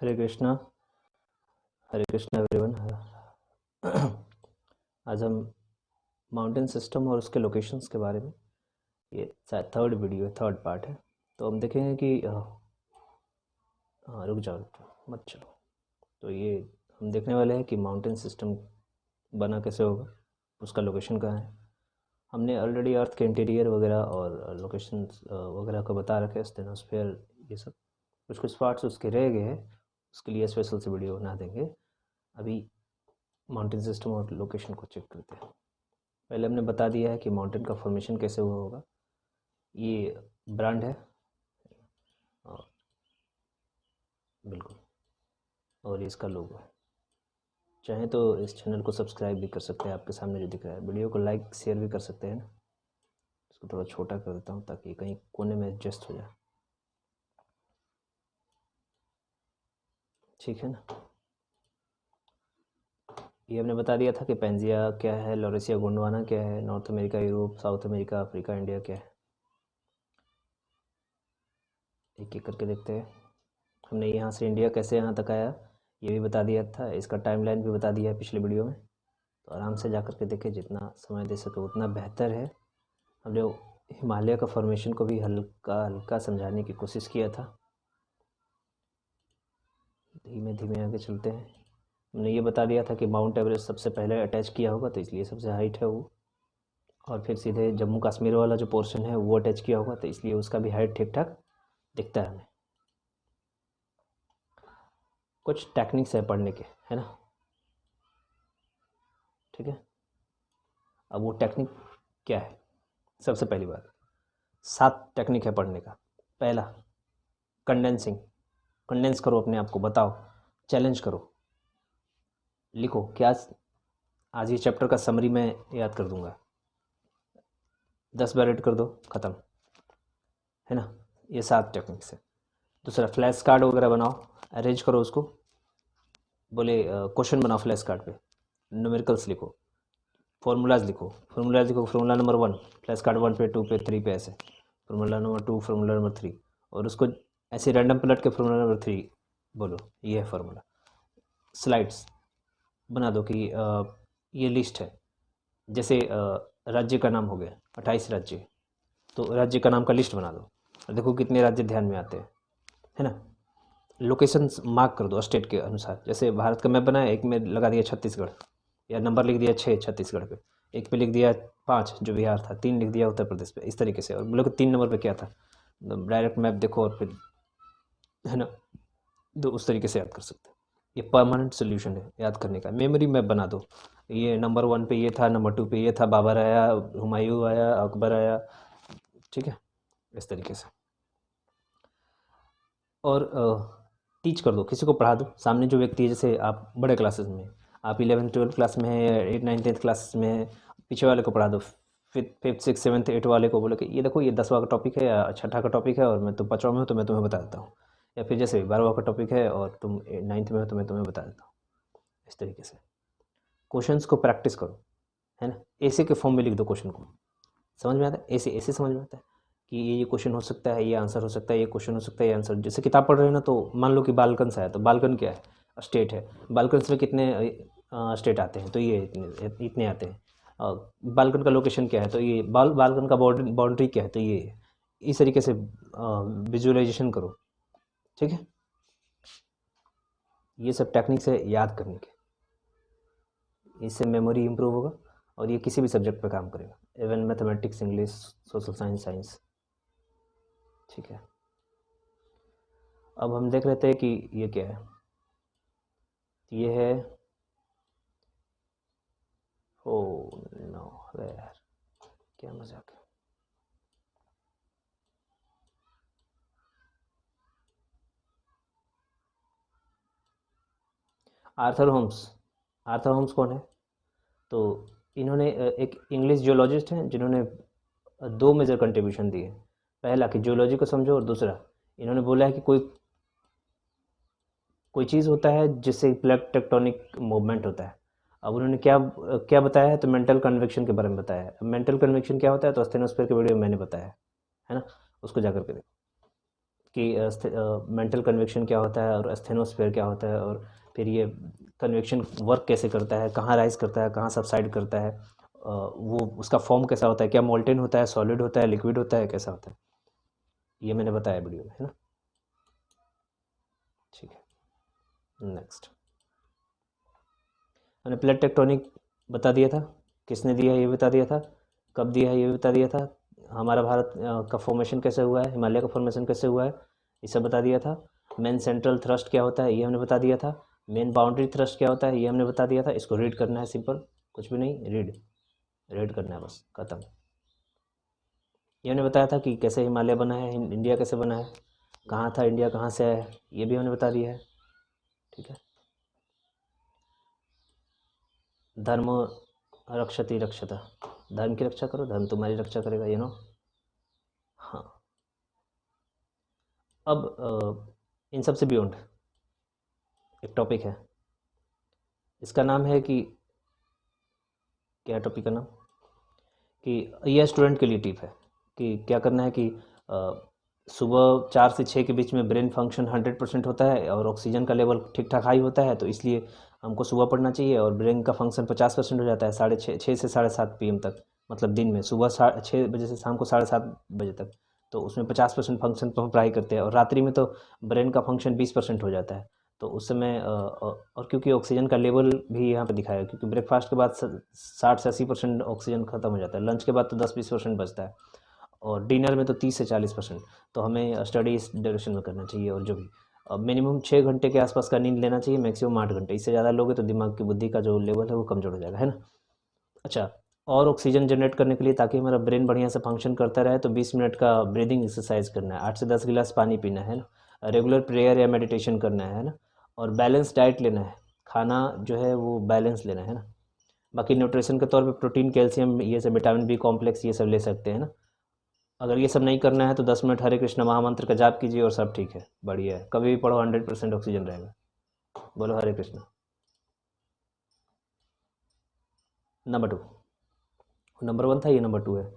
हरे Krishna everyone. आज हम mountain system और उसके लोकेशंस के बारे में, ये शायद थर्ड वीडियो है, थर्ड पार्ट है। तो हम देखेंगे कि रुक जाओ मत चलो। तो ये हम देखने वाले हैं कि माउंटेन सिस्टम बना कैसे होगा, उसका लोकेशन कहाँ है। हमने ऑलरेडी अर्थ के इंटीरियर वगैरह और लोकेशन वगैरह को बता रखे, स्टेनोस्फेयर, ये सब कुछ कुछ पार्ट्स उसके रह गए हैं, उसके लिए स्पेशल से वीडियो बना देंगे। अभी माउंटेन सिस्टम और लोकेशन को चेक करते हैं। पहले हमने बता दिया है कि माउंटेन का फॉर्मेशन कैसे हुआ होगा। ये ब्रांड है और बिल्कुल, और ये इसका लोगो है। चाहें तो इस चैनल को सब्सक्राइब भी कर सकते हैं, आपके सामने जो दिख रहा है। वीडियो को लाइक शेयर भी कर सकते हैं ना। इसको थोड़ा छोटा कर देता हूँ ताकि कहीं कोने में एडजस्ट हो जाए, ठीक है ना। ये हमने बता दिया था कि पेंजिया क्या है, लॉरेसिया गोंडवाना क्या है, north America, Europe, south America, Africa, India क्या है। एक एक करके देखते हैं। हमने यहाँ से इंडिया कैसे यहाँ तक आया ये भी बता दिया था, इसका टाइमलाइन भी बता दिया है पिछले वीडियो में। तो आराम से जा कर के देखें, जितना समय दे सके उतना बेहतर है। हमने हिमालय का फॉर्मेशन को भी हल्का हल्का समझाने की कोशिश किया था। धीमे धीमे आगे चलते हैं। हमने ये बता दिया था कि माउंट एवरेस्ट सबसे पहले अटैच किया होगा, तो इसलिए सबसे हाइट है वो। और फिर सीधे जम्मू कश्मीर वाला जो पोर्शन है वो अटैच किया होगा, तो इसलिए उसका भी हाइट ठीक ठाक दिखता है हमें। कुछ टेक्निक्स है पढ़ने के, है ना, ठीक है। अब वो टेक्निक क्या है? सबसे पहली बात, 7 टेक्निक है पढ़ने का। पहला, कंडेंसिंग। कंडेंस करो अपने आप को, बताओ, चैलेंज करो, लिखो क्या। आज ये चैप्टर का समरी मैं याद कर दूंगा, 10 बार एड कर दो, ख़त्म, है ना। ये 7 टेक्निक्स है। दूसरा, फ्लैश कार्ड वगैरह बनाओ, अरेंज करो उसको। बोले क्वेश्चन बनाओ फ्लैश कार्ड पे, न्यूमेरिकल्स लिखो, फार्मूलाज लिखो। फार्मूला नंबर 1 फ्लैश कार्ड 1 पे, 2 पे, 3 पे, ऐसे फार्मूला नंबर 2, फार्मूला नंबर 3, और उसको ऐसे रैंडम पलट के फार्मूला नंबर 3 बोलो, ये है फार्मूला। स्लाइड्स बना दो कि ये लिस्ट है, जैसे राज्य का नाम हो गया 28 राज्य, तो राज्य का नाम का लिस्ट बना दो और देखो कितने राज्य ध्यान में आते हैं, है ना। लोकेशंस मार्क कर दो स्टेट के अनुसार। जैसे भारत का मैप बनाया, एक में लगा दिया छत्तीसगढ़, या नंबर लिख दिया 6 छत्तीसगढ़ पे, एक पे लिख दिया 5 जो बिहार था, 3 लिख दिया उत्तर प्रदेश पे, इस तरीके से। और बोलो कि 3 नंबर पे क्या था, डायरेक्ट मैप देखो और फिर, है ना, तो उस तरीके से याद कर सकते हैं। ये परमानेंट सोल्यूशन है याद करने का। मेमोरी मैप बना दो, ये नंबर 1 पे ये था, नंबर 2 पे ये था, बाबर आया, हुमायूं आया, अकबर आया, ठीक है, इस तरीके से। और टीच कर दो, किसी को पढ़ा दो। सामने जो व्यक्ति है, जैसे आप बड़े क्लासेस में, आप 11th 12th क्लास में है, 8th 9th 10th क्लासेस में है, पीछे वाले को पढ़ा दो। 5th 6th 7th 8th वाले को बोलो कि ये देखो, ये 10वां का टॉपिक है या छठा का टॉपिक है, और मैं तुम 5वां में हो तो मैं तुम्हें बता देता हूँ। या फिर जैसे 12वां का टॉपिक है और तुम 9th में हो तो मैं तुम्हें बता देता हूँ, इस तरीके से। क्वेश्चंस को प्रैक्टिस करो, है ना। ऐसे के फॉर्म में लिख दो क्वेश्चन को, समझ में आता है, ऐसे ऐसे समझ में आता है कि ये क्वेश्चन हो सकता है, ये आंसर हो सकता है, ये क्वेश्चन हो सकता है, ये आंसर। जैसे किताब पढ़ रहे हैं ना, तो मान लो कि बालकन से आया, तो बालकन क्या है, स्टेट है। बालकन में कितने स्टेट आते हैं, तो ये इतने इतने आते हैं। बालकन का लोकेशन क्या है, तो ये बालकन का बाउंड्री क्या है, तो ये है। इस तरीके से विजुअलाइजेशन करो, ठीक है। ये सब टेक्निक्स है याद करने के, इससे मेमोरी इंप्रूव होगा और ये किसी भी सब्जेक्ट पे काम करेगा, even mathematics, English, social science, ठीक है। अब हम देख लेते हैं कि ये क्या है। ये है, ओ नो यार, क्या मजाक है। आर्थर होम्स कौन है? तो इन्होंने एक इंग्लिश जियोलॉजिस्ट हैं जिन्होंने 2 मेजर कंट्रीब्यूशन दिए। पहला कि जियोलॉजी को समझो, और दूसरा इन्होंने बोला है कि कोई चीज़ होता है जिससे प्लेट टेक्टोनिक मूवमेंट होता है। अब उन्होंने क्या क्या बताया है, तो मेंटल कन्वेक्शन के बारे में बताया है। मेंटल कन्वेक्शन क्या होता है, तो स्टेनोस्फीयर के वीडियो में मैंने बताया है ना, उसको जाकर के देखो। कि मेंटल कन्वेक्शन क्या होता है और एस्थेनोस्फेयर क्या होता है, और फिर ये कन्वेक्शन वर्क कैसे करता है, कहाँ राइज करता है, कहाँ सबसाइड करता है, वो उसका फॉर्म कैसा होता है, क्या मोल्टेन होता है, सॉलिड होता है, लिक्विड होता है, कैसा होता है, ये मैंने बताया वीडियो में, है ना। ठीक है, नेक्स्ट मैंने प्लेट टेक्टोनिक बता दिया था, किसने दिया है ये बता दिया था, कब दिया है ये भी बता दिया था, हमारा भारत का फॉर्मेशन कैसे हुआ है, हिमालय का फॉर्मेशन कैसे हुआ है, ये सब बता दिया था। मेन सेंट्रल थ्रस्ट क्या होता है ये हमने बता दिया था। मेन बाउंड्री थ्रस्ट क्या होता है ये हमने बता दिया था। इसको रीड करना है, सिंपल, कुछ भी नहीं, रीड रीड करना है बस, खत्म। ये हमने बताया था कि कैसे हिमालय बना है, इंडिया कैसे बना है, कहाँ था इंडिया, कहाँ से आया है, ये भी हमने बता दिया है। ठीक है, धर्म रक्षति रक्षता, धर्म की रक्षा करो, धर्म तुम्हारी रक्षा करेगा, यू नो। हाँ, अब इन सब से बियॉन्ड एक टॉपिक है, इसका नाम है कि, क्या टॉपिक का नाम, कि यह स्टूडेंट के लिए टिप है कि क्या करना है कि सुबह 4 से 6 के बीच में ब्रेन फंक्शन 100% होता है और ऑक्सीजन का लेवल ठीक ठाक हाई होता है, तो इसलिए हमको सुबह पढ़ना चाहिए। और ब्रेन का फंक्शन 50% हो जाता है 6:30 से 7:30 PM तक, मतलब दिन में, सुबह 6 बजे से शाम को 7:30 बजे तक, तो उसमें 50% फंक्शन पर हम पढ़ाई करते हैं। और रात्रि में तो ब्रेन का फंक्शन 20% हो जाता है, तो उस समय और क्योंकि ऑक्सीजन का लेवल भी यहाँ पे दिखाया है, क्योंकि ब्रेकफास्ट के बाद 60 से 80% ऑक्सीजन ख़त्म हो जाता है, लंच के बाद तो 10-20% बचता है, और डिनर में तो 30 से 40%। तो हमें स्टडी इस डायरेक्शन में करना चाहिए। और जो भी मिनिमम 6 घंटे के आसपास का नींद लेना चाहिए, मैक्सिमम 8 घंटे, इससे ज़्यादा लोगे तो दिमाग की बुद्धि का जो लेवल है वो कमज़ोर हो जाएगा, है ना। अच्छा, और ऑक्सीजन जनरेट करने के लिए, ताकि हमारा ब्रेन बढ़िया से फंक्शन करता रहे, तो 20 मिनट का ब्रीदिंग एक्सरसाइज करना है, 8 से 10 गिलास पानी पीना है ना, रेगुलर प्रेयर या मेडिटेशन करना है ना, और बैलेंस डाइट लेना है, खाना जो है वो बैलेंस लेना है ना। बाकी न्यूट्रिशन के तौर पे प्रोटीन, कैल्शियम, ये सब, विटामिन बी कॉम्प्लेक्स, ये सब ले सकते हैं ना। अगर ये सब नहीं करना है तो 10 मिनट हरे कृष्ण महामंत्र का जाप कीजिए और सब ठीक है, बढ़िया है, कभी भी पढ़ो 100% ऑक्सीजन रहेगा। बोलो हरे कृष्ण। नंबर 2, नंबर 1 था, ये नंबर 2 है।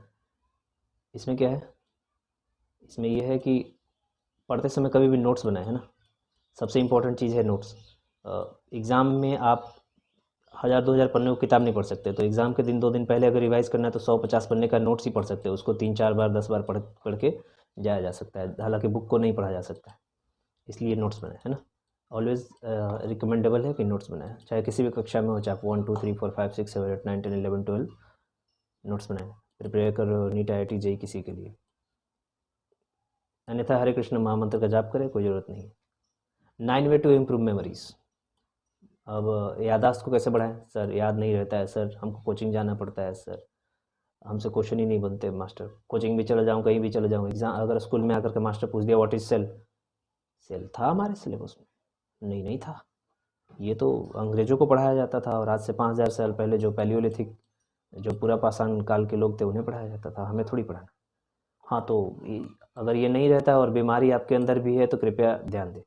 इसमें क्या है, इसमें यह है कि पढ़ते समय कभी भी नोट्स बनाए, है ना, सबसे इम्पोर्टेंट चीज़ है नोट्स। एग्ज़ाम में आप 1000-2000 पन्ने को किताब नहीं पढ़ सकते, तो एग्ज़ाम के दिन 2 दिन पहले अगर रिवाइज़ करना है तो 150 पन्ने का नोट्स ही पढ़ सकते हो, उसको 3-4 बार 10 बार पढ़ पढ़ के जाया जा सकता है, हालांकि बुक को नहीं पढ़ा जा सकता है, इसलिए नोट्स बनाए, है ना। ऑलवेज रिकमेंडेबल है कि नोट्स बनाए, चाहे किसी भी कक्षा में हो, चाहे 1 2 3 4 5 6 7 8 9 10 11 12, नोट्स बनाए, प्रिपेयर करो नीट IIT JEE किसी के लिए। अन्यथा हरे कृष्ण महामंत्र का जाप करें, कोई ज़रूरत नहीं। 9 वे टू इम्प्रूव मेमोरीज। अब याददाश्त को कैसे बढ़ाएं, सर याद नहीं रहता है सर, हमको कोचिंग जाना पड़ता है सर, हमसे क्वेश्चन ही नहीं बनते मास्टर, कोचिंग भी चला जाऊँ, कहीं भी चला जाऊँ, एग्जाम अगर स्कूल में आकर के मास्टर पूछ दिया व्हाट इज सेल, सेल था हमारे सिलेबस में, नहीं नहीं था, ये तो अंग्रेज़ों को पढ़ाया जाता था, और आज से 5000 साल पहले जो पैलियोलिथिक, जो पूरा पाषाण काल के लोग थे, उन्हें पढ़ाया जाता था, हमें थोड़ी पढ़ाना। हाँ, तो अगर ये नहीं रहता और बीमारी आपके अंदर भी है तो कृपया ध्यान दें,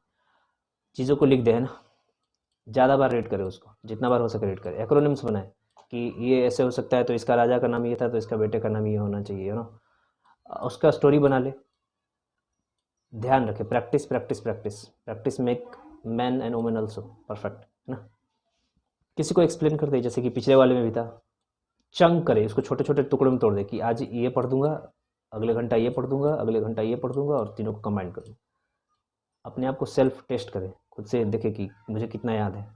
चीज़ों को लिख दें, है ना, ज़्यादा बार रीड करें उसको, जितना बार हो सके रीड करें, एक्रोनिम्स बनाएं कि ये ऐसे हो सकता है, तो इसका राजा का नाम ये था, तो इसका बेटे का नाम ये होना चाहिए, ना, उसका स्टोरी बना ले। ध्यान रखें, practice practice practice, practice make man and women also perfect, है ना। किसी को एक्सप्लेन कर दे, जैसे कि पिछले वाले में भी था, चंक करे, उसको छोटे छोटे टुकड़ों में तोड़ दे, कि आज ये पढ़ दूंगा, अगले घंटा ये पढ़ दूंगा, अगले घंटा ये पढ़ दूंगा, और तीनों को कंबाइन करूँ। अपने आप को सेल्फ टेस्ट करें, खुद से देखें कि मुझे कितना याद है,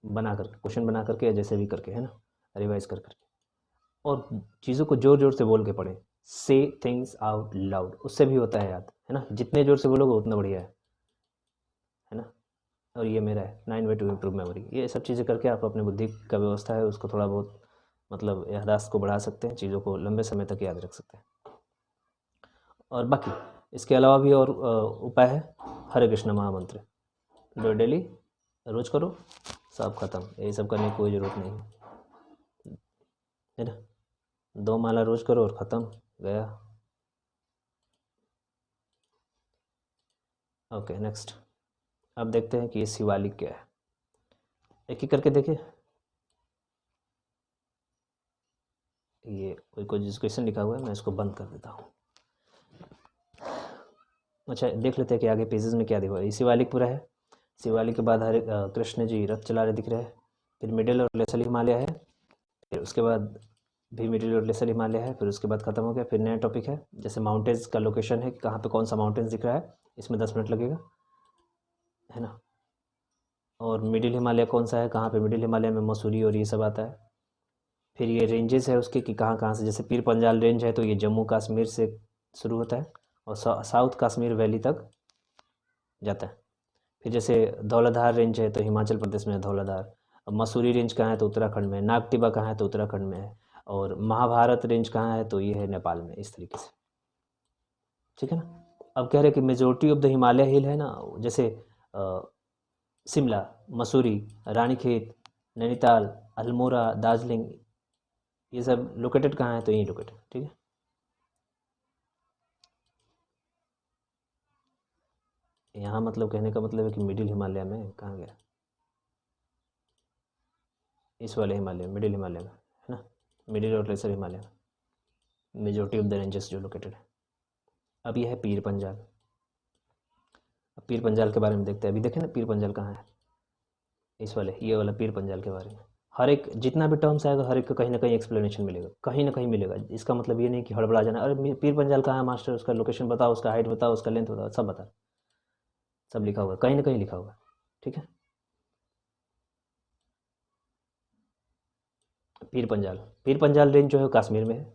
बना करके, क्वेश्चन बना करके, या जैसे भी करके, है ना, रिवाइज कर करके, और चीज़ों को ज़ोर ज़ोर से बोल के पढ़ें, से थिंग्स आउट लाउड, उससे भी होता है याद, है ना, जितने ज़ोर से बोलोगे उतना बढ़िया है ना। और ये मेरा है 9 वे टू इम्प्रूव मेमोरी, ये सब चीज़ें करके आप अपने बुद्धि का व्यवस्था है उसको थोड़ा बहुत, मतलब याददाश्त को बढ़ा सकते हैं, चीज़ों को लंबे समय तक याद रख सकते हैं। और बाकी इसके अलावा भी और उपाय है, हरे कृष्ण महामंत्र जो डेली रोज करो, सब खत्म, यही सब करने की कोई ज़रूरत नहीं है ना, 2 माला रोज करो और ख़त्म, गया। Okay, next. अब देखते हैं कि ये शिवालिक क्या है, एक एक करके देखें। ये कोई कोई जिस क्वेश्चन लिखा हुआ है, मैं इसको बंद कर देता हूँ। अच्छा देख लेते हैं कि आगे पेजेस में क्या दिखा है। शिवालिक पूरा है, शिवालिक के बाद हरे कृष्ण जी रथ चला रहे दिख रहे हैं। फिर मिडिल और लेसर हिमालय है, फिर उसके बाद भी मिडिल और लेसर हिमालय है, फिर उसके बाद ख़त्म हो गया। फिर नया टॉपिक है, जैसे माउंटेन्स का लोकेशन है कि कहाँ पे कौन सा माउंटेन्स दिख रहा है, इसमें 10 मिनट लगेगा, है ना। और मिडिल हिमालय कौन सा है, कहाँ पे मिडिल हिमालय में मसूरी और ये सब आता है। फिर ये रेंजेस है उसके कि कहाँ कहाँ से, जैसे पीर पंजाल रेंज है तो ये जम्मू कश्मीर से शुरू होता है और साउथ कश्मीर वैली तक जाता है। फिर जैसे धौलाधार रेंज है तो हिमाचल प्रदेश में है धौलाधार। अब मसूरी रेंज कहाँ है तो उत्तराखंड में है। नागटिबा कहाँ है तो उत्तराखंड में है। और महाभारत रेंज कहाँ है तो ये है नेपाल में, इस तरीके से, ठीक है ना। अब कह रहे हैं कि मेजोरिटी ऑफ द हिमालय हिल है ना, जैसे शिमला, मसूरी, रानीखेत, नैनीताल, अल्मोड़ा, दार्जिलिंग, ये सब लोकेटेड कहाँ है तो यहीं लोकेटेड, ठीक है। यहाँ मतलब कहने का मतलब है कि मिडिल हिमालय में कहाँ गया, इस वाले हिमालय में, मिडिल हिमालय में, है ना, मिडिल और लेसर हिमालय में मेजोरिटी ऑफ द रेंजेस जो लोकेटेड है। अब यह है पीर पंजाल। अब पीर पंजाल के बारे में देखते हैं। अभी देखें ना पीर पंजाल कहाँ है, इस वाले, ये वाला पीर पंजाल के बारे में हर एक जितना भी टर्म्स आएगा हर एक का कहीं ना कहीं एक्सप्लेनेशन मिलेगा, कहीं ना कहीं मिलेगा। इसका मतलब ये नहीं कि हड़बड़ा जाना, अरे पीर पंजाल कहाँ है मास्टर, उसका लोकेशन बताओ, उसका हाइट बताओ, उसका लेंथ बताओ, सब बता, सब लिखा हुआ है, कहीं ना कहीं लिखा हुआ है, ठीक है। पीर पंजाल रेंज जो है कश्मीर में है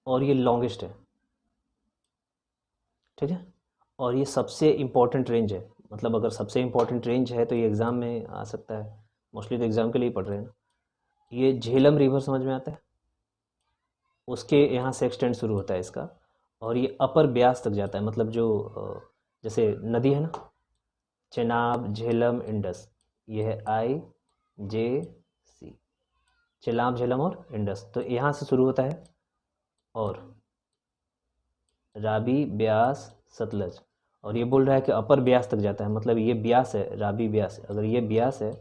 और ये लॉन्गेस्ट है, ठीक है। और ये सबसे इम्पोर्टेंट रेंज है, मतलब अगर सबसे इम्पोर्टेंट रेंज है तो ये एग्ज़ाम में आ सकता है, मोस्टली तो एग्ज़ाम के लिए ही पढ़ रहे हैं ना। ये झेलम रिवर समझ में आता है, उसके यहाँ से एक्सटेंड शुरू होता है इसका, और ये अपर ब्यास तक जाता है, मतलब जो जैसे नदी है ना, चेनाब, झेलम, इंडस, ये है IJC, चेनाब, झेलम और इंडस, तो यहाँ से शुरू होता है। और राबी, ब्यास, सतलज, और ये बोल रहा है कि अपर ब्यास तक जाता है, मतलब ये ब्यास है, राबी ब्यास, अगर ये ब्यास है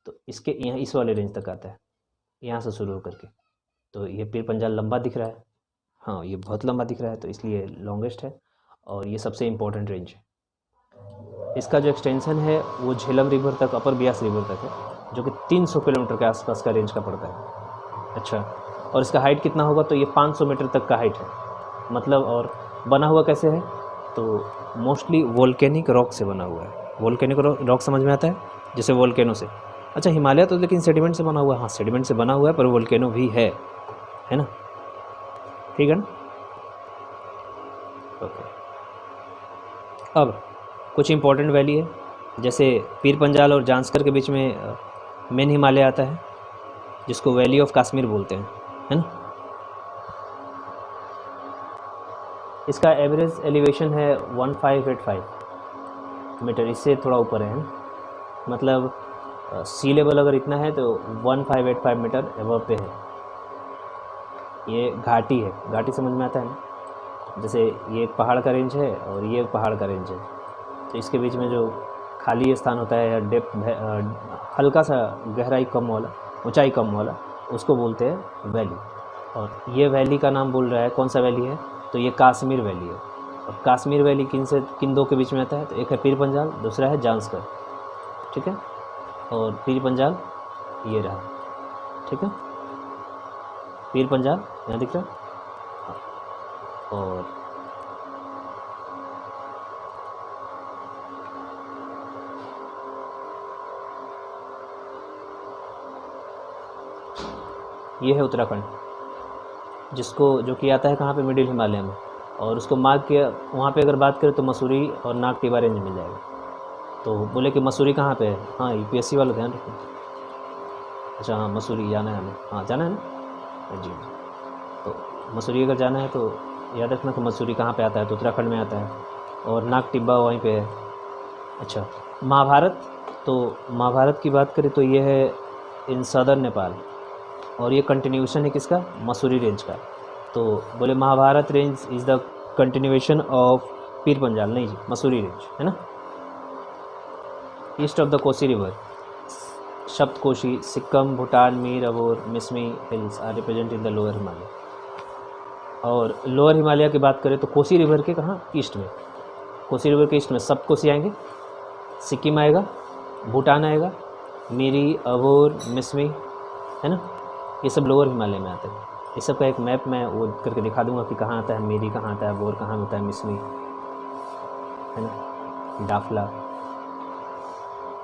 तो इसके यहाँ इस वाले रेंज तक आता है, यहाँ से शुरू होकर के। तो ये पीर पंजाल लंबा दिख रहा है, हाँ ये बहुत लंबा दिख रहा है, तो इसलिए लॉन्गेस्ट है और ये सबसे इम्पोर्टेंट रेंज है। इसका जो एक्सटेंशन है वो झेलम रिवर तक, अपर ब्यास रिवर तक है, जो कि 300 किलोमीटर के आसपास का रेंज का पड़ता है। अच्छा, और इसका हाइट कितना होगा तो ये 500 मीटर तक का हाइट है, मतलब। और बना हुआ कैसे है तो मोस्टली वोल्केनिक रॉक से बना हुआ है। वोल्केनिक रॉक समझ में आता है, जैसे वोल्केनो से। अच्छा हिमालय तो लेकिन सेडिमेंट से बना हुआ है, हाँ सेडिमेंट से बना हुआ है, पर वोल्केनो भी है ना, ठीक है ना। ओके, अब कुछ इंपॉर्टेंट वैली है, जैसे पीर पंजाल और जांस्कर के बीच में मेन हिमालय आता है, जिसको वैली ऑफ कश्मीर बोलते हैं, है ना। इसका एवरेज एलिवेशन है 1585 मीटर, इससे थोड़ा ऊपर है ना, मतलब सी लेवल अगर इतना है तो 1585 मीटर एबव पे है। ये घाटी है, घाटी समझ में आता है ना, जैसे ये एक पहाड़ का रेंज है और ये एक पहाड़ का रेंज है, तो इसके बीच में जो खाली स्थान होता है या डेप्थ, हल्का सा गहराई कम वाला, ऊंचाई कम वाला, उसको बोलते हैं वैली। और ये वैली का नाम बोल रहा है, कौन सा वैली है तो ये कश्मीर वैली है। और कश्मीर वैली किन दो के बीच में आता है तो एक है पीर पंजाल, दूसरा है जांस्कर, ठीक है। और पीर पंजाल ये रहा, ठीक है, पीर पंजाल यहाँ दिख रहा है। और ये है उत्तराखंड, जिसको जो कि आता है कहाँ पे, मिडिल हिमालय में। और उसको मार्क किया, वहाँ पे अगर बात करें तो मसूरी और नागटिबा रेंज मिल जाएगा। तो बोले कि मसूरी कहाँ पे है, हाँ UPSC वाला ध्यान रखो। अच्छा हाँ मसूरी जाना है हमें, हाँ जाना है ना जी। तो मसूरी अगर जाना है तो याद रखना कि मसूरी कहाँ पे आता है तो उत्तराखंड में आता है, और नागटिब्बा वहीं पे है। अच्छा महाभारत, तो महाभारत की बात करें तो ये है इन सदर्न नेपाल, और ये कंटिन्यूशन है किसका, मसूरी रेंज का। तो बोले Mahabharat range is the continuation of Pir Panjal, नहीं जी मसूरी रेंज है ना। East of the Kosi river, Saptakoshi, Sikkim, Bhutan, Mir, Abor, Mishmi hills are represent in the lower Himalaya. और लोअर हिमालय की बात करें तो कोसी रिवर के कहाँ, ईस्ट में, कोसी रिवर के ईस्ट में सब कोसी आएंगे, सिक्किम आएगा, भूटान आएगा, मिरी, अबोर, मिसमी, है ना, ये सब लोअर हिमालय में आते हैं। ये सब का एक मैप मैं वो करके दिखा दूंगा कि कहाँ आता है मिरी, कहाँ आता है अबोर, कहाँ होता है मिसमी, है ना, Dafla.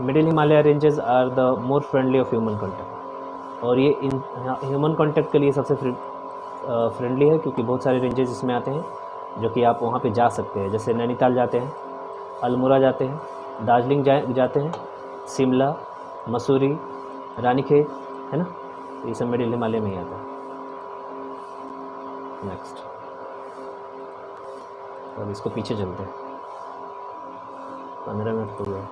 Middle Himalaya ranges are the more friendly of human contact, और ये इन ह्यूमन कॉन्टैक्ट के लिए सबसे फ्रेंडली है, क्योंकि बहुत सारे रेंजेस इसमें आते हैं जो कि आप वहाँ पे जा सकते हैं। जैसे नैनीताल जाते हैं, अल्मोड़ा जाते हैं, दार्जिलिंग जाते हैं, शिमला, मसूरी, रानीखेत, है ना, तो ये सब मिडिल हिमालय में ही आता है। नेक्स्ट, अब इसको पीछे चलते हैं, 15 मिनट हो गया।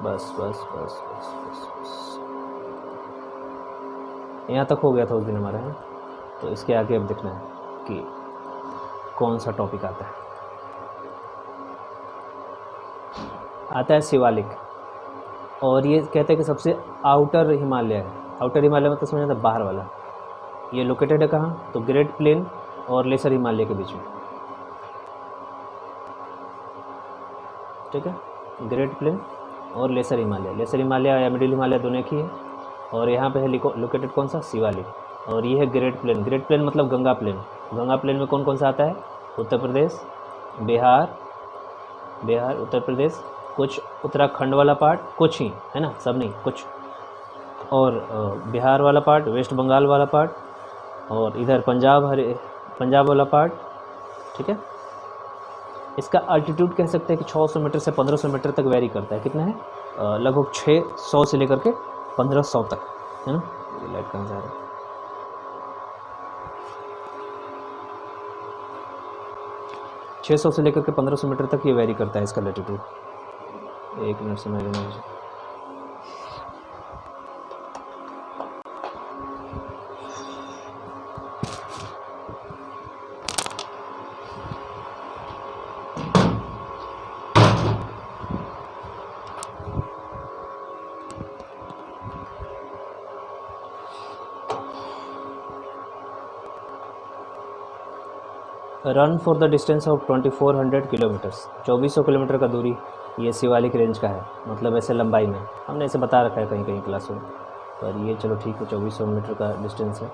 बस बस बस बस बस बस, यहाँ तक हो गया था उस दिन हमारा, है। तो इसके आगे अब देखना है कि कौन सा टॉपिक आता है। आता है शिवालिक, और ये कहते हैं कि सबसे आउटर हिमालय है। आउटर हिमालय मतलब समझ आता है बाहर वाला। ये लोकेटेड है कहाँ, तो ग्रेट प्लेन और लेसर हिमालय के बीच में, ठीक है, ग्रेट प्लेन और लेसर हिमालय। लेसर हिमालय या मिडिल हिमालय दोनों एक ही है, और यहाँ पे है लोकेटेड कौन सा, शिवालिक, और ये है ग्रेट प्लेन। ग्रेट प्लेन मतलब गंगा प्लेन। गंगा प्लेन में कौन कौन सा आता है, उत्तर प्रदेश, बिहार, उत्तर प्रदेश, कुछ उत्तराखंड वाला पार्ट, कुछ ही, है ना, सब नहीं, कुछ, और बिहार वाला पार्ट, वेस्ट बंगाल वाला पार्ट, और इधर पंजाब वाला पार्ट, ठीक है। इसका अल्टीट्यूड कह सकते हैं कि 600 मीटर से 1500 मीटर तक वेरी करता है। कितना है, लगभग 600 से लेकर के 1500 तक, है ना। ये लाइट कहाँ से आ रहा है, 600 से लेकर के 1500 मीटर तक ये वेरी करता है इसका लैटिट्यूड। 1 मिनट से मैं run for the distance of 2400 kilometres, 2400 kilometre का दूरी ये शिवालिक रेंज का है। मतलब ऐसे लंबाई में हमने ऐसे बता रखा है कहीं कहीं क्लासों में, पर ये चलो ठीक है, 2400 मीटर का डिस्टेंस है,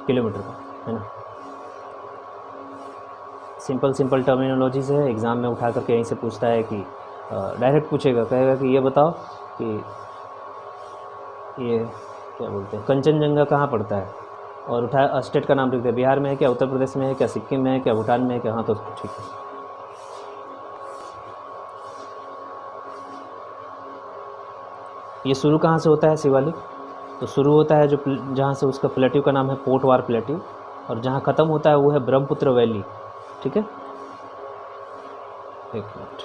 किलोमीटर का, है ना। सिंपल टर्मिनोलॉजीज है, एग्ज़ाम में उठा करके यहीं से पूछता है कि डायरेक्ट पूछेगा, कहेगा कि ये बताओ कि ये क्या बोलते हैं, कंचनजंगा कहाँ पड़ता है, और उठा स्टेट का नाम लिख दे, बिहार में है क्या, उत्तर प्रदेश में है क्या, सिक्किम में है क्या, भूटान में है क्या, हाँ तो ठीक है। ये शुरू कहाँ से होता है शिवालिक, तो शुरू होता है जो जहाँ से उसका प्लेट्यू का नाम है पोटवार प्लेट्यू, और जहाँ ख़त्म होता है वो है ब्रह्मपुत्र वैली, ठीक है। एक मिनट,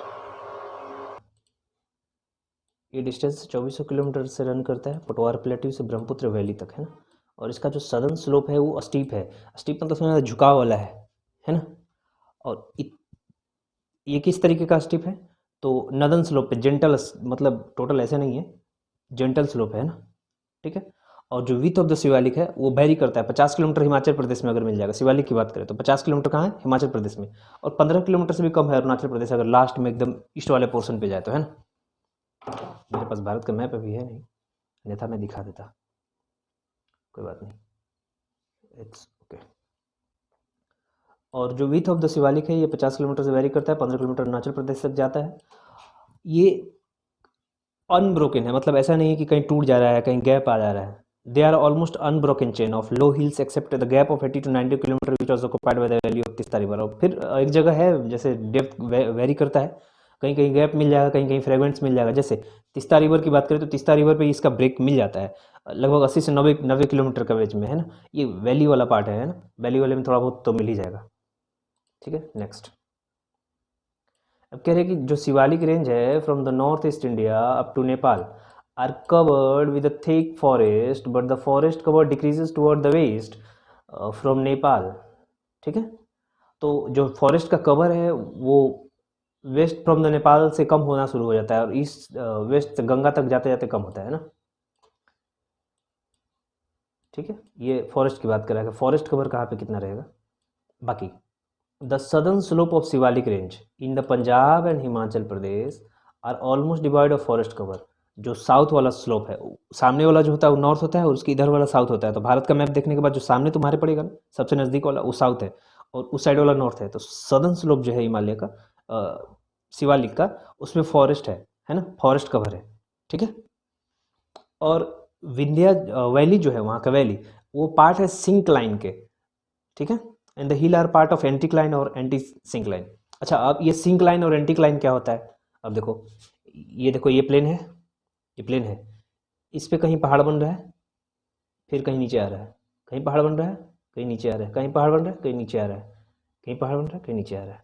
ये डिस्टेंस 2400 किलोमीटर से रन करता है पोटवार प्लेट्यू से ब्रह्मपुत्र वैली तक, है ना। और इसका जो सदर्न स्लोप है वो स्टीप है। स्टीप मतलब समझ झुकाव वाला है ना। और ये किस तरीके का स्टीप है, तो नदन स्लोप पे जेंटल, मतलब टोटल ऐसे नहीं है, जेंटल स्लोप है ना, ठीक है। और जो विथ ऑफ द शिवालिक है वो वेरी करता है। 50 किलोमीटर हिमाचल प्रदेश में अगर मिल जाएगा, शिवालिक की बात करें तो 50 किलोमीटर कहाँ है, हिमाचल प्रदेश में, और 15 किलोमीटर से भी कम है अरुणाचल प्रदेश, अगर लास्ट में एकदम ईस्ट वाले पोर्शन पे जाए तो, है ना। मेरे पास भारत का मैप अभी है नहीं, अन्यथा मैं दिखा देता, कोई बात नहीं, इट्स ओके। और जो विथ ऑफ द शिवालिक है ये 50 किलोमीटर से वेरी करता है, 15 किलोमीटर अरुणाचल प्रदेश तक जाता है। ये अनब्रोकन है, मतलब ऐसा नहीं है कि कहीं टूट जा रहा है, कहीं गैप आ जा रहा है। They are almost unbroken chain of low hills except the gap of 80 to 90 kilometre which was occupied by the valley of Teesta river. और फिर एक जगह है जैसे डेप्थ वेरी करता है, कहीं कहीं गैप मिल जाएगा, कहीं कहीं फ्रेगमेंट्स मिल जाएगा। जैसे तीस्ता रिवर की बात करें तो तीस्ता रिवर पे इसका ब्रेक मिल जाता है लगभग 80 से 90 किलोमीटर कवरेज में, है ना। ये वैली वाला पार्ट है ना, वैली वाले में थोड़ा बहुत तो मिल ही जाएगा, ठीक है। नेक्स्ट, अब कह रहे हैं कि जो शिवालिक रेंज है from the north east India up to Nepal are covered with a thick forest, but the forest cover decreases toward the west from Nepal, ठीक है। तो जो फॉरेस्ट का कवर है वो वेस्ट फ्रॉम द नेपाल से कम होना शुरू हो जाता है और ईस्ट वेस्ट से गंगा तक जाते जाते कम होता है ना। ठीक है, ये फॉरेस्ट की बात करेगा। फॉरेस्ट कवर कहाँ पे कितना रहेगा। बाकी the southern slope of Shivalik range in the Punjab and Himachal Pradesh are almost divide of forest cover. जो साउथ वाला स्लोप है, सामने वाला जो होता है वो नॉर्थ होता है और उसके इधर वाला साउथ होता है। तो भारत का मैप देखने के बाद जो सामने तुम्हारे पड़ेगा ना, सबसे नज़दीक वाला वो साउथ है और उस साइड वाला नॉर्थ है। तो सदर्न स्लोप जो है हिमालय का, शिवालिक का, उसमें फॉरेस्ट है ना, फॉरेस्ट कवर है। ठीक है, और विंध्या वैली जो है, वहाँ का वैली, वो पार्ट है सिंक्लाइन के। ठीक है, and the hill are part of anticline और एंटी सिंक्लाइन। अच्छा, अब ये सिंक्लाइन और एंटीक्लाइन क्या होता है। अब देखो, ये देखो, ये प्लेन है, ये प्लेन है, इस पे कहीं पहाड़ बन रहा है, फिर कहीं नीचे आ रहा है, कहीं पहाड़ बन रहा है, कहीं नीचे आ रहा है, कहीं पहाड़ बन रहा है, कहीं नीचे आ रहा है, कहीं पहाड़ बन रहा है, कहीं नीचे आ रहा है।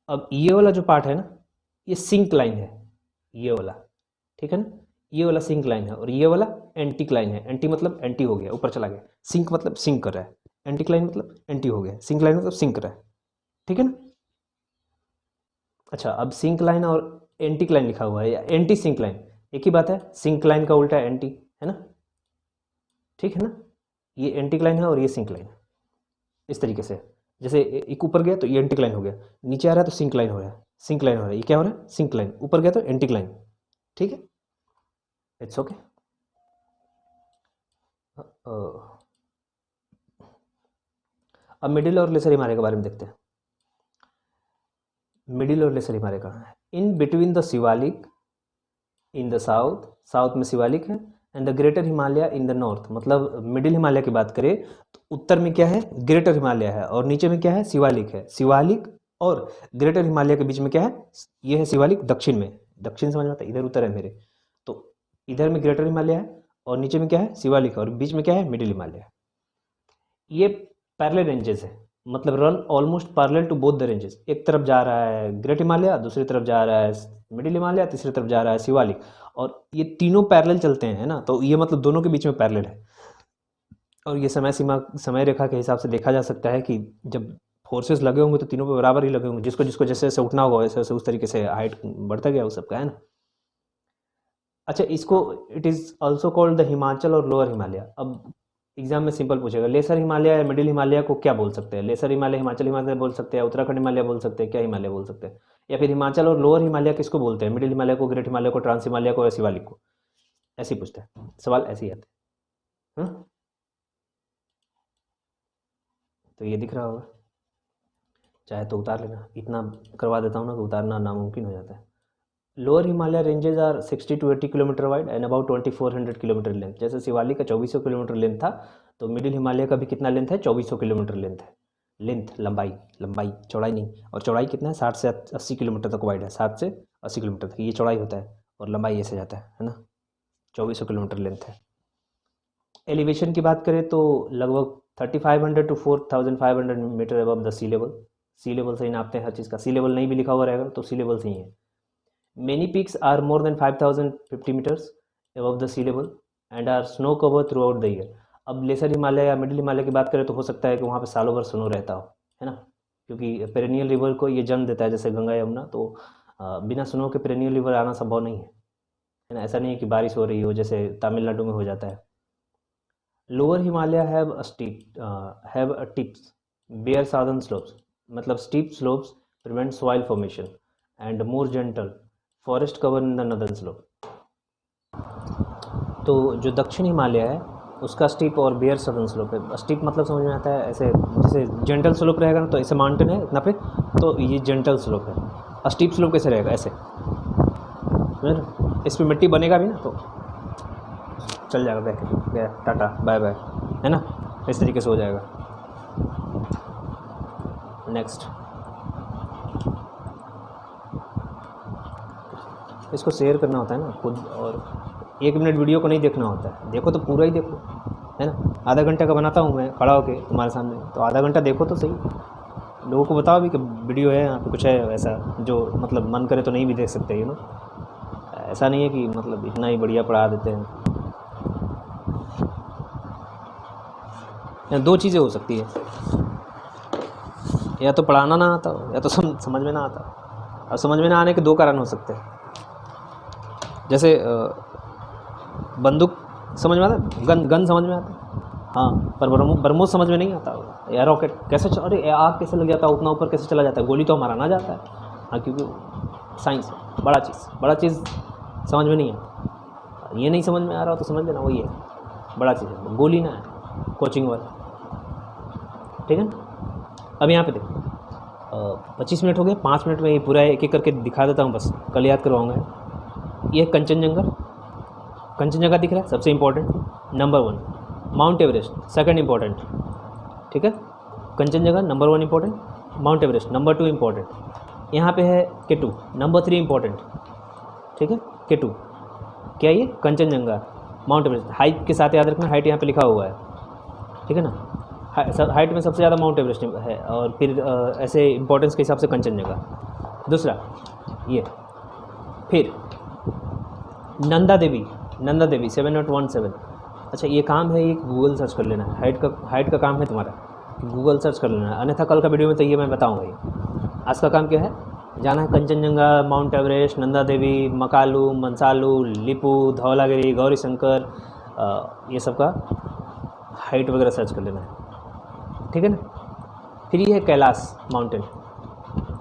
अब ये वाला जो पार्ट है ना, ये सिंक्लाइन है, ये वाला। ठीक है ना, ये वाला सिंक्लाइन है और ये वाला एंटीक्लाइन है। एंटी मतलब एंटी हो गया, ऊपर चला गया। सिंक मतलब सिंक कर रहा है, एंटीक्लाइन मतलब एंटी हो गया, सिंक्लाइन मतलब सिंक कर रहा है। ठीक है ना। अच्छा, अब सिंक्लाइन और एंटीक्लाइन लिखा हुआ है या एंटी सिंक्लाइन, एक ही बात है। सिंक्लाइन का उल्टा एंटी है ना। ठीक है ना, ये एंटीक्लाइन है और ये सिंक्लाइन है। इस तरीके से, जैसे एक ऊपर गया तो ये एंटीक्लाइन हो गया, नीचे आ रहा है तो सिंक्लाइन हो रहा है, सिंक्लाइन हो रहा है। ये क्या हो रहा है, सिंक्लाइन। ऊपर गया तो एंटीक्लाइन। ठीक है, इट्स ओके। अब मिडिल और लेसर हिमालय के बारे में देखते हैं। मिडिल और लेसर हिमालय कहाँ है। In between the Shivalik in the south, south में शिवालिक है, and the greater Himalaya in the north. मतलब मिडिल हिमालय की बात करें तो उत्तर में क्या है, ग्रेटर हिमालय है, और नीचे में क्या है, शिवालिक है। शिवालिक और ग्रेटर हिमालय के बीच में क्या है, ये है शिवालिक। दक्षिण में, दक्षिण समझ में आता है, इधर उत्तर है मेरे, तो इधर में ग्रेटर हिमालय है और नीचे में क्या है, शिवालिक, और बीच में क्या है, मिडिल हिमालय। ये पैरेलल रेंजेस है, मतलब run almost parallel to both the ranges. एक तरफ जा रहा है ग्रेट हिमालय, दूसरी तरफ जा रहा है मिडिल हिमालय, तीसरी तरफ जा रहा है शिवालिक, और ये तीनों पैरेलल चलते हैं ना। तो ये मतलब दोनों के बीच में पैरेलल है। और ये समय सीमा, समय रेखा के हिसाब से देखा जा सकता है कि जब फोर्सेस लगे होंगे तो तीनों पे बराबर ही लगे होंगे। जिसको जिसको जैसे जैसे उठना होगा वैसे वैसे उस तरीके से हाइट बढ़ता गया, उस सबका है ना। अच्छा, इसको it is also called the Himachal और लोअर हिमालय। अब एग्जाम में सिंपल पूछेगा, लेसर हिमालय या मिडिल हिमालय को क्या बोल सकते हैं। लेसर हिमालय हिमाचल हिमालय बोल सकते हैं, उत्तराखंड हिमालय बोल सकते हैं, क्या हिमालय बोल सकते हैं। या फिर हिमाचल और लोअर हिमालय किसको बोलते हैं, मिडिल हिमालय को, ग्रेट हिमालय को, ट्रांस हिमालय को या शिवालिक को। ऐसे ही पूछते हैं सवाल, ऐसे ही आते हैं। तो ये दिख रहा होगा, चाहे तो उतार लेना, इतना करवा देता हूँ ना कि उतारना नामुमकिन हो जाता है। Lower Himalaya ranges are 60 to 80 kilometre wide and about 2400 kilometre length. जैसे शिवालिक का 2400 किलोमीटर लेंथ था, तो मिडिल हिमालय का भी कितना लेंथ है, 2400 किलोमीटर लेंथ है। लेंथ, लंबाई, लंबाई, चौड़ाई नहीं। और चौड़ाई कितना है, 60 से 80 किलोमीटर तक वाइड है, 60 से 80 किलोमीटर तक ये चौड़ाई होता है, और लंबाई ऐसे जाता है ना। 2400 किलोमीटर लेंथ है। एलिवेशन की बात करें तो लगभग 3500 to 4500 metre above the sea level. Sea level से ही नापते हैं हर चीज़ का। सी लेवल नहीं भी लिखा हुआ रहेगा तो सी लेवल से ही है। Many peaks are more than 5050 meters above the sea level and are snow covered throughout the year। अब लेसर हिमालय या मिडिल हिमालय की बात करें तो हो सकता है कि वहाँ पे सालों भर स्नो रहता हो, है ना, क्योंकि पेरेनियल रिवर को ये जन्म देता है, जैसे गंगा यमुना। तो बिना स्नो के पेरेनियल रिवर आना संभव नहीं है ना। ऐसा नहीं है कि बारिश हो रही हो जैसे तमिलनाडु में हो जाता है। Lower Himalaya have a tips bare southern slopes, मतलब steep slopes prevent soil formation and more gentle forest cover in the northern slope. तो जो दक्षिण हिमालय है उसका स्टीप और बेयर सदर्न स्लोप है। स्टीप मतलब समझ में आता है, ऐसे जैसे जेंटल स्लोप रहेगा ना, तो ऐसे माउंटेन है इतना पे, तो ये जेंटल स्लोप है। और स्टीप स्लोप कैसे रहेगा, ऐसे, इस पर मिट्टी बनेगा भी ना तो चल जाएगा, बैक गया, टाटा बाय बाय, है ना, इस तरीके से हो जाएगा। नेक्स्ट, इसको शेयर करना होता है ना खुद, और 1 मिनट वीडियो को नहीं देखना होता है। देखो तो पूरा ही देखो, है ना। आधा घंटे का बनाता हूँ मैं खड़ा होके तुम्हारे सामने, तो आधा घंटा देखो तो सही। लोगों को बताओ भी कि वीडियो है यहाँ पे, कुछ है ऐसा जो मतलब मन करे तो नहीं भी देख सकते, ऐसा नहीं है कि मतलब इतना ही बढ़िया पढ़ा देते हैं। या 2 चीज़ें हो सकती है, या तो पढ़ाना ना आता हो, या तो समझ में ना आता हो। अब समझ में ना आने के दो कारण हो सकते हैं। जैसे बंदूक समझ में आता है, गन समझ में आता है, हाँ, पर ब्रह्मोस समझ में नहीं आता होगा। या रॉकेट कैसे अरे आग कैसे लग जाता है, उतना ऊपर कैसे चला जाता है, गोली तो हमारा ना जाता है। हाँ, क्योंकि साइंस है, बड़ा चीज़ समझ में नहीं आता। ये नहीं समझ में आ रहा हो तो समझ लेना वही है, बड़ा चीज़ है, गोली ना है कोचिंग वाला। ठीक है ना। अब यहाँ पे देखो 25 मिनट हो गए, 5 मिनट में ये पूरा एक एक करके दिखा देता हूँ, बस कल याद करवाऊँगा। ये कंचनजंगा दिख रहा है, सबसे important number 1। Mount Everest second important, ठीक है। Kanchenjunga number 1 important, mount Everest number 2 important. यहाँ पे है K2 नंबर 3 इम्पोर्टेंट, ठीक है। K2 क्या, ये कंचनजंगा माउंट एवरेस्ट। हाइट के साथ याद रखना, हाइट यहाँ पे लिखा हुआ है, ठीक है ना। हाइट में सबसे ज़्यादा माउंट एवरेस्ट है, और फिर ऐसे इंपॉर्टेंस के हिसाब से कंचनजंगा दूसरा। ये फिर नंदा देवी 7817। अच्छा, ये काम है, ये गूगल सर्च कर लेना है। हाइट का काम है तुम्हारा, गूगल सर्च कर लेना है, अन्यथा कल का वीडियो में तो ये मैं बताऊँगा ही। आज का काम क्या है, जाना है कंचनजंगा, माउंट एवरेस्ट, नंदा देवी, मकालू, मंसालू, लिपू, धौलागिरी, गौरी शंकर, ये सब का हाइट वगैरह सर्च कर लेना है, ठीक है ना। फिर ये है कैलाश माउंटेन,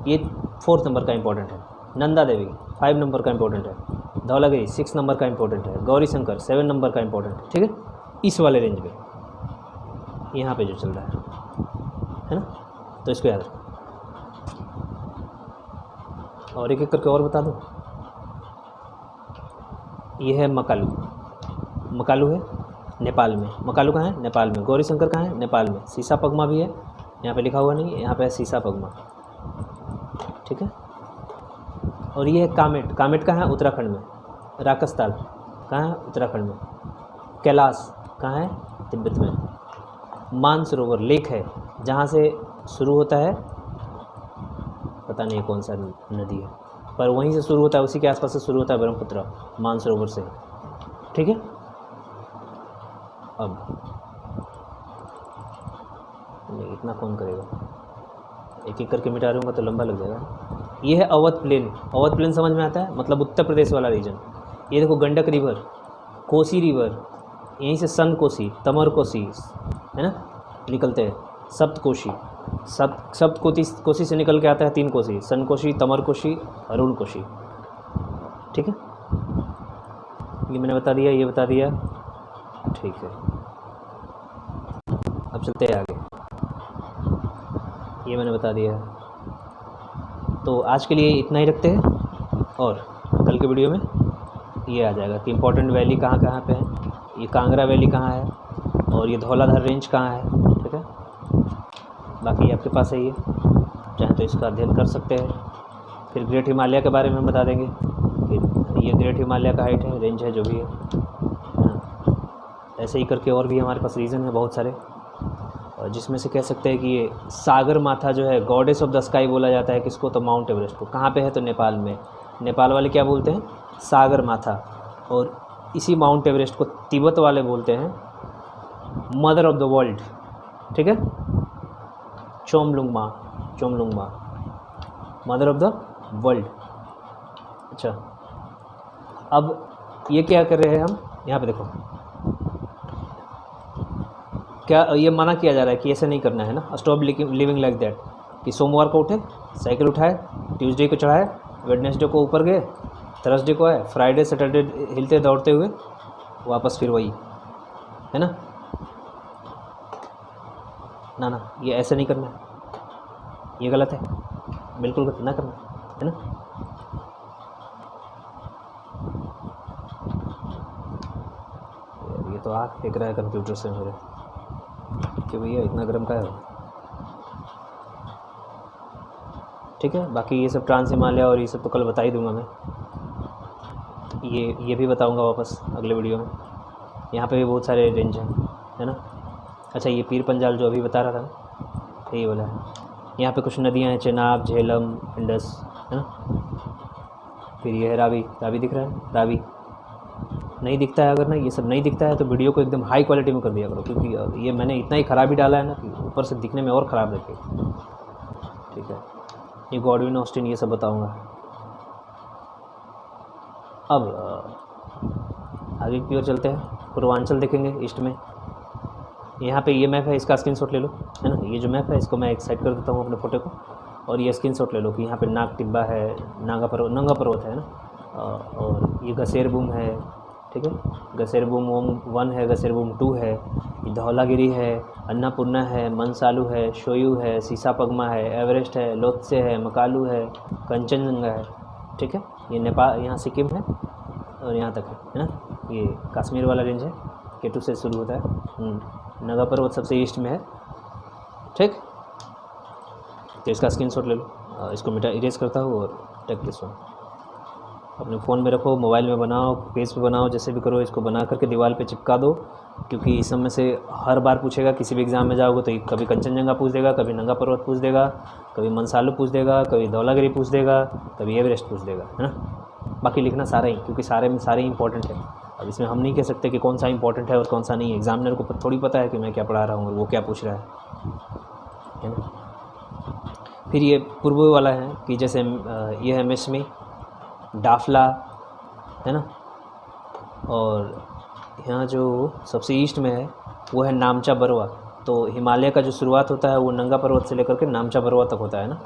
ये 4 नंबर का इम्पोर्टेंट है। नंदा देवी 5 नंबर का इम्पोर्टेंट है। धौलागिरी 6 नंबर का इम्पोर्टेंट है। गौरी शंकर 7 नंबर का इम्पोर्टेंट है, ठीक है। इस वाले रेंज में यहाँ पे जो चल रहा है ना, तो इसको याद रखो। और एक एक करके और बता दूँ। ये है मकालू है नेपाल में। मकालू कहाँ है, नेपाल में। गौरी शंकर कहाँ है, नेपाल में। सीसा पगमा भी है, यहाँ पे लिखा हुआ नहीं है, यहाँ पे है सीसा पगमा, ठीक है। और ये है कामेट कहाँ है, उत्तराखंड में। राकसताल कहाँ है, उत्तराखंड में। कैलाश कहाँ है, तिब्बत में। मानसरोवर लेक है, जहाँ से शुरू होता है, पता नहीं कौन सा नदी है, पर वहीं से शुरू होता है, उसी के आसपास से शुरू होता है ब्रह्मपुत्र, मानसरोवर से, ठीक है। अब इतना कौन करेगा, एक एक करके मिटा दूँगा तो लंबा लग जाएगा। ये है अवध प्लेन समझ में आता है, मतलब उत्तर प्रदेश वाला रीजन। ये देखो गंडक रिवर, कोसी रिवर, यहीं से सन कोसी, तमर कोसी है ना निकलते हैं। सप्तकोशी कोसी से निकल के आता है 3 कोसी, सन कोशी, तमर कोशी, अरुण कोशी, ठीक है। ये मैंने बता दिया, ये बता दिया, ठीक है। अब चलते हैं आगे, ये मैंने बता दिया। तो आज के लिए इतना ही रखते हैं, और कल के वीडियो में ये आ जाएगा कि इम्पोर्टेंट वैली कहाँ कहाँ पे है, ये कांगड़ा वैली कहाँ है, और ये धौलाधार रेंज कहाँ है, ठीक है। बाकी आपके पास है, ये चाहे तो इसका अध्ययन कर सकते हैं। फिर ग्रेट हिमालय के बारे में बता देंगे, फिर ये ग्रेट हिमालय का हाइट है, रेंज है, जो भी है। ऐसे ही करके और भी हमारे पास रीज़न है बहुत सारे, और जिसमें से कह सकते हैं कि ये सागर माथा जो है, गॉडेस ऑफ द स्काई बोला जाता है किसको, तो माउंट एवरेस्ट को। कहाँ पे है, तो नेपाल में। नेपाल वाले क्या बोलते हैं, सागर माथा। और इसी माउंट एवरेस्ट को तिब्बत वाले बोलते हैं मदर ऑफ द वर्ल्ड, ठीक है। चोमलुंगमा मदर ऑफ द वर्ल्ड। अच्छा, अब ये क्या कर रहे हैं हम, यहाँ पे देखो, क्या ये मना किया जा रहा है कि ऐसे नहीं करना है ना, स्टॉप लिविंग लाइक दैट, कि सोमवार को उठे, साइकिल उठाए, ट्यूसडे को चढ़ाए, वेडनेसडे को ऊपर गए, थर्सडे को आए, फ्राइडे सैटरडे हिलते दौड़ते हुए वापस फिर वही, है ना। ना ये ऐसे नहीं करना है, ये गलत है, बिल्कुल गलत ना करना है ना। ये तो आग फेंक रहा है कंप्यूटर से मेरे, कि भैया इतना गर्म का है, ठीक है। बाकी ये सब ट्रांस हिमालय और ये सब तो कल बता ही दूंगा मैं, ये भी बताऊंगा वापस अगले वीडियो में। यहाँ पे भी बहुत सारे रेंज हैं, है ना। अच्छा, ये पीर पंजाल जो अभी बता रहा था, यही वाला है। यहाँ पे कुछ नदियाँ हैं, चेनाब, झेलम, इंडस, है ना। फिर ये है रावी दिख रहा है, रावी नहीं दिखता है, अगर ना ये सब नहीं दिखता है तो वीडियो को एकदम हाई क्वालिटी में कर दिया करो, क्योंकि ये मैंने इतना ही ख़राब ही डाला है ना कि ऊपर से दिखने में और ख़राब लगे, ठीक है। ये गॉडविन ऑस्टिन ये सब बताऊँगा। अब आगे की ओर चलते हैं, पूर्वांचल देखेंगे ईस्ट में। यहाँ पे ये मैप है, इसका स्क्रीनशॉट ले लो, है ना। ये जो मैप है इसको मैं एक साइड कर देता हूँ अपने फोटो को, और ये स्क्रीनशॉट ले लो कि यहाँ पे नाग टिब्बा है, नंगा पर्वत है ना, और ये गसेरबूम है, ठीक है। गसेरबूम 1 है, गसेरबूम 2 है, ये धौलागिरी है, अन्नापूर्णा है, मनसालू है, शोयू है, सीसापगमा है, एवरेस्ट है, लोत्से है, मकालू है, कंचनजंगा है, ठीक है। ये नेपाल, यहाँ सिक्किम है और यहाँ तक है ना। ये कश्मीर वाला रेंज है, K2 से शुरू होता है। नंगा पर्वत सबसे ईस्ट में है, ठीक। तो इसका स्क्रीनशॉट ले लो, इसको मिटा इरेज करता हूँ और टेक दिस वन अपने फ़ोन में रखो, मोबाइल में बनाओ, पेज पे बनाओ, जैसे भी करो, इसको बना करके दीवार पे चिपका दो, क्योंकि इस समय से हर बार पूछेगा। किसी भी एग्ज़ाम में जाओगे तो कभी कंचनजंगा पूछ देगा, कभी नंगा पर्वत पूछ देगा, कभी मनसालू पूछ देगा, कभी धौलागिरी पूछ देगा, कभी एवरेस्ट पूछ देगा, है ना। बाकी लिखना सारा ही, क्योंकि सारे में सारे इंपॉर्टेंट है। अब इसमें हम नहीं कह सकते कि कौन सा इंपॉर्टेंट है और कौन सा नहीं है। एग्जामिनर को थोड़ी पता है कि मैं क्या पढ़ा रहा हूँ और वो क्या पूछ रहा है ना। फिर ये पूर्व वाला है कि जैसे ये है मिसमी, डाफला, है ना। और यहाँ जो सबसे ईस्ट में है वो है नामचा बरवा। तो हिमालय का जो शुरुआत होता है वो नंगा पर्वत से लेकर के नामचा बरवा तक होता है ना,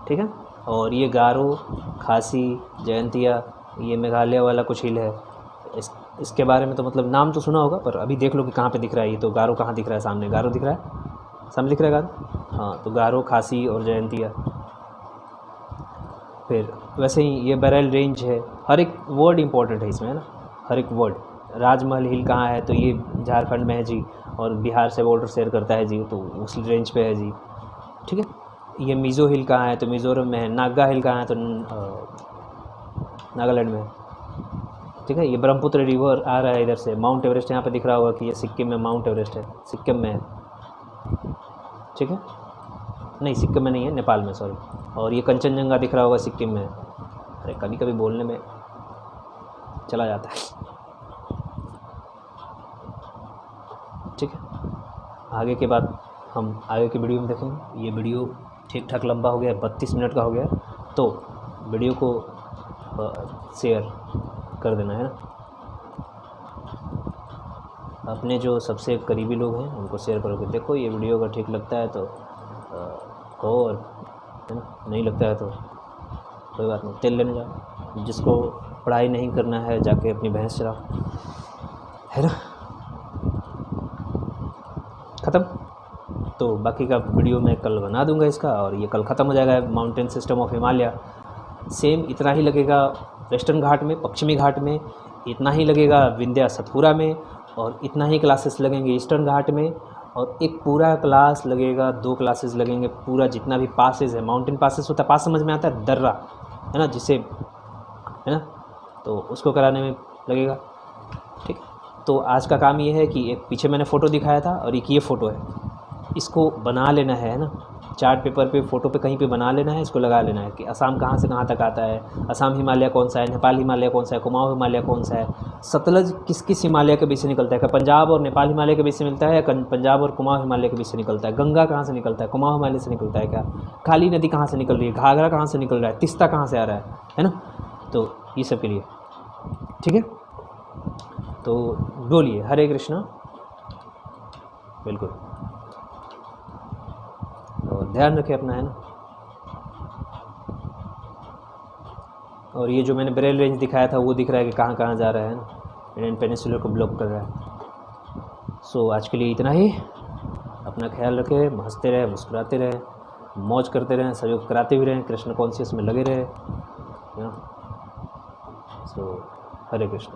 ठीक है। और ये गारो, खासी, जयंतिया, ये मेघालय वाला कुछ हिल है। इसके बारे में तो मतलब नाम तो सुना होगा, पर अभी देख लो कि कहाँ पे दिख रहा है। ये तो गारो कहाँ दिख रहा है, सामने गारो दिख रहा है, सामने दिख रहा है गारो, हाँ। तो गारो, खासी और जयंतिया। फिर वैसे ही ये बरेल रेंज है। हर एक वर्ड इंपॉर्टेंट है इसमें, है ना, हर एक वर्ड। राजमहल हिल कहाँ है, तो ये झारखंड में है जी, और बिहार से बॉर्डर शेयर करता है जी, तो उस रेंज पे है जी, ठीक है। ये मिज़ो हिल कहाँ है, तो मिज़ोरम में है। नागा हिल कहाँ है, तो नागालैंड में है, ठीक है। ये ब्रह्मपुत्र रिवर आ रहा है इधर से। माउंट एवरेस्ट यहाँ पे दिख रहा होगा कि ये सिक्किम में माउंट एवरेस्ट है, सिक्किम में है, ठीक है। नहीं, सिक्किम में नहीं है, नेपाल में, सॉरी। और ये कंचनजंगा दिख रहा होगा सिक्किम में। अरे कभी कभी बोलने में चला जाता है, ठीक है। आगे के बाद हम आगे की वीडियो में देखेंगे। ये वीडियो ठीक ठाक लंबा हो गया, 32 मिनट का हो गया, तो वीडियो को शेयर कर देना, है ना। अपने जो सबसे करीबी लोग हैं उनको शेयर करोगे। देखो ये वीडियो अगर ठीक लगता है तो कहो, और है ना, नहीं लगता है तो कोई बात नहीं, तेल लेने जाओ। जिसको पढ़ाई नहीं करना है जाके अपनी भैंस चलाओ, है ना। ख़त्म। तो बाकी का वीडियो मैं कल बना दूंगा इसका, और ये कल ख़त्म हो जाएगा। Mountain system of Himalaya same इतना ही लगेगा वेस्टर्न घाट में, पश्चिमी घाट में, इतना ही लगेगा विंध्या सतपुरा में, और इतना ही क्लासेस लगेंगे ईस्टर्न घाट में, और एक पूरा क्लास लगेगा, 2 क्लासेस लगेंगे पूरा जितना भी पासेस है, माउंटेन पासेस होता है। पास समझ में आता है, दर्रा, है ना, जिसे, है ना, तो उसको कराने में लगेगा, ठीक। तो आज का काम ये है कि एक पीछे मैंने फ़ोटो दिखाया था और एक ये फ़ोटो है, इसको बना लेना है ना। चार्ट पेपर पे, फ़ोटो पे कहीं पे बना लेना है, इसको लगा लेना है कि असम कहाँ से कहाँ तक आता है, असम हिमालय कौन सा है, नेपाल हिमालय कौन सा है, कुमाऊँ हिमालय कौन सा है, सतलज किस किस हिमालय के बीच से निकलता है, क्या पंजाब और नेपाल हिमालय के बीच से मिलता है, या पंजाब और कुमाऊँ हिमालय के बीच से निकलता है, गंगा कहाँ से निकलता है, कुमाऊँ हिमालय से निकलता है, क्या काली नदी कहाँ से निकल रही है, घाघरा कहाँ से निकल रहा है, तिस्ता कहाँ से आ रहा है ना। तो ये सब के लिए, ठीक है। तो बोलिए हरे कृष्णा, बिल्कुल, और ध्यान रखें अपना, है ना। और ये जो मैंने बरेल रेंज दिखाया था वो दिख रहा है कि कहाँ कहाँ जा रहा है ना, इंडियन पेनिनसुला को ब्लॉक कर रहा है। सो आज के लिए इतना ही। अपना ख्याल रखें, हंसते रहें, मुस्कुराते रहें, मौज करते रहें, सहयोग कराते भी रहें, कृष्ण कॉन्शियस में लगे रहें, सो हरे कृष्ण।